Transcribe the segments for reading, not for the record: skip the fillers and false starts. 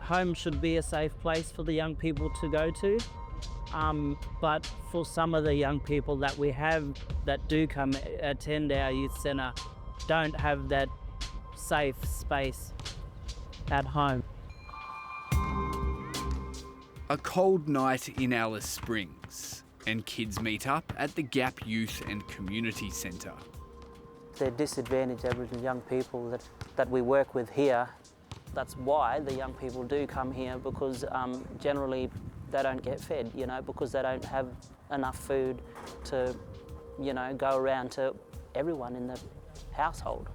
home should be a safe place for the young people to go to. But for some of the young people that we have that do come attend our youth centre don't have that safe space at home. A cold night in Alice Springs, and kids meet up at the Gap Youth and Community Centre. The disadvantaged Aboriginal young people that we work with here, that's why the young people do come here, because generally they don't get fed, because they don't have enough food to, go around to everyone in the household.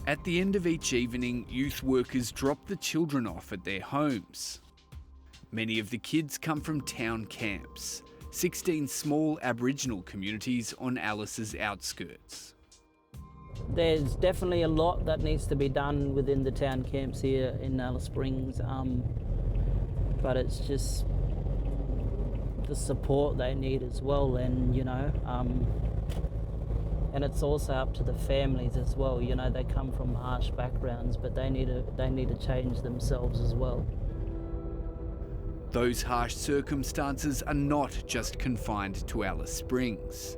At the end of each evening, youth workers drop the children off at their homes. Many of the kids come from town camps, 16 small Aboriginal communities on Alice's outskirts. There's definitely a lot that needs to be done within the town camps here in Alice Springs, but it's just the support they need as well, and and it's also up to the families as well. They come from harsh backgrounds, but they need to change themselves as well. Those harsh circumstances are not just confined to Alice Springs.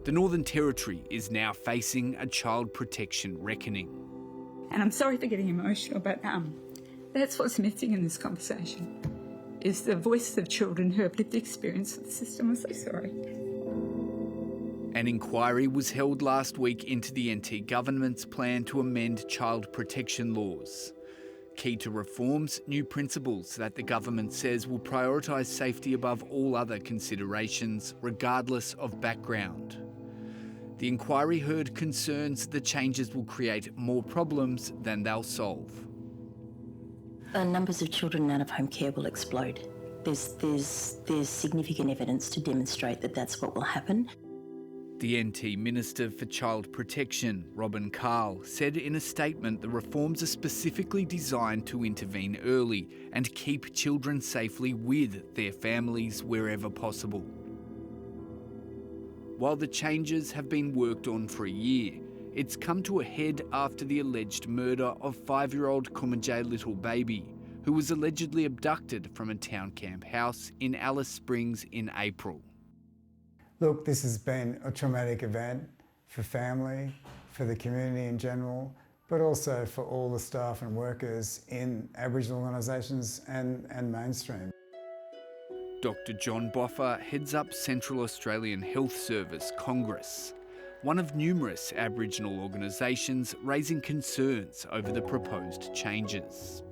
The Northern Territory is now facing a child protection reckoning. And I'm sorry for getting emotional, but that's what's missing in this conversation, is the voices of children who have lived experience with the system. I'm so sorry. An inquiry was held last week into the NT government's plan to amend child protection laws. Key to reforms, new principles that the government says will prioritise safety above all other considerations, regardless of background. The inquiry heard concerns the changes will create more problems than they'll solve. The numbers of children out of home care will explode. There's significant evidence to demonstrate that that's what will happen. The NT Minister for Child Protection, Robin Carl, said in a statement the reforms are specifically designed to intervene early and keep children safely with their families wherever possible. While the changes have been worked on for a year, it's come to a head after the alleged murder of 5-year-old Kumanjayi Little Baby, who was allegedly abducted from a town camp house in Alice Springs in April. Look, this has been a traumatic event for family, for the community in general, but also for all the staff and workers in Aboriginal organisations and mainstream. Dr John Boffa heads up Central Australian Health Service Congress, one of numerous Aboriginal organisations raising concerns over the proposed changes.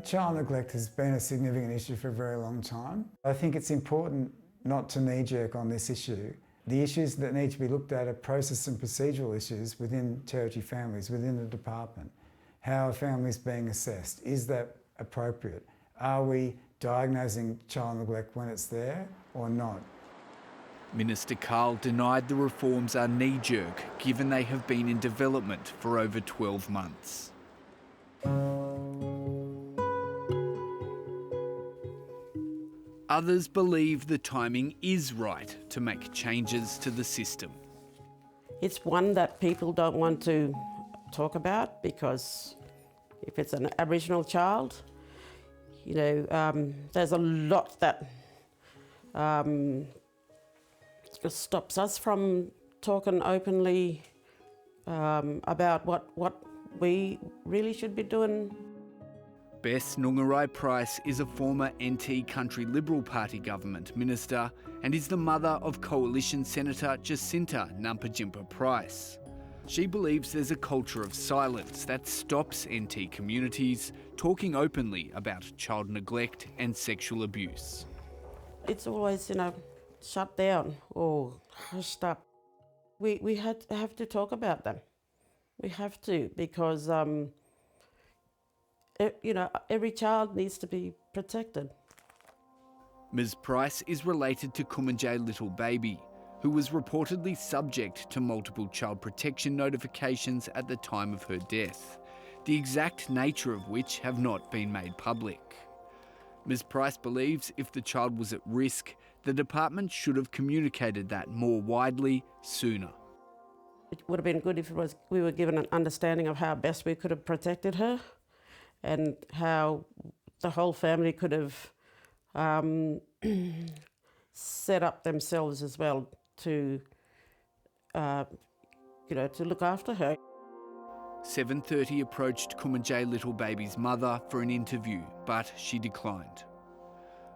Child neglect has been a significant issue for a very long time. I think it's important not to knee-jerk on this issue. The issues that need to be looked at are process and procedural issues within Territory families, within the department. How are families being assessed? Is that appropriate? Are we diagnosing child neglect when it's there or not? Minister Carl denied the reforms are knee-jerk, given they have been in development for over 12 months. Others believe the timing is right to make changes to the system. It's one that people don't want to talk about, because if it's an Aboriginal child, there's a lot that stops us from talking openly about what we really should be doing. Bess Nungarai Price is a former NT Country Liberal Party government minister and is the mother of Coalition Senator Jacinta Nampijinpa Price. She believes there's a culture of silence that stops NT communities talking openly about child neglect and sexual abuse. It's always, shut down or hushed up. We have to talk about them. We have to, because every child needs to be protected. Ms Price is related to Kumanjayi Little Baby, who was reportedly subject to multiple child protection notifications at the time of her death, the exact nature of which have not been made public. Ms Price believes if the child was at risk, the department should have communicated that more widely sooner. It would have been good if we were given an understanding of how best we could have protected her, and how the whole family could have set up themselves as well to, to look after her. 7:30 approached Kumanjayi Little Baby's mother for an interview, but she declined.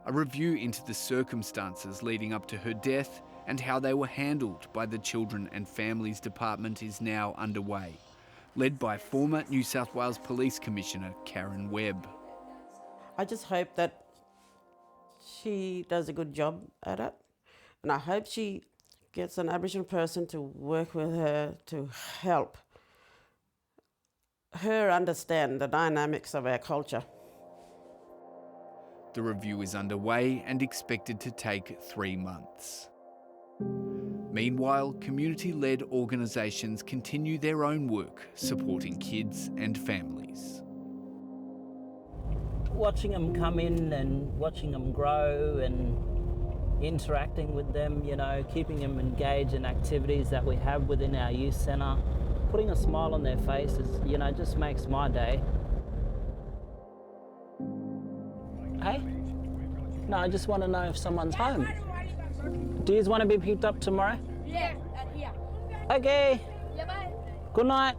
A review into the circumstances leading up to her death and how they were handled by the Children and Families Department is now underway, led by former New South Wales Police Commissioner Karen Webb. I just hope that she does a good job at it, and I hope she gets an Aboriginal person to work with her to help her understand the dynamics of our culture. The review is underway and expected to take 3 months. Meanwhile, community-led organisations continue their own work supporting kids and families. Watching them come in and watching them grow and interacting with them, keeping them engaged in activities that we have within our youth centre, putting a smile on their faces, just makes my day. Hey? No, I just want to know if someone's home. Do you want to be picked up tomorrow? Yeah, at here. Okay. Yeah, bye. Good night.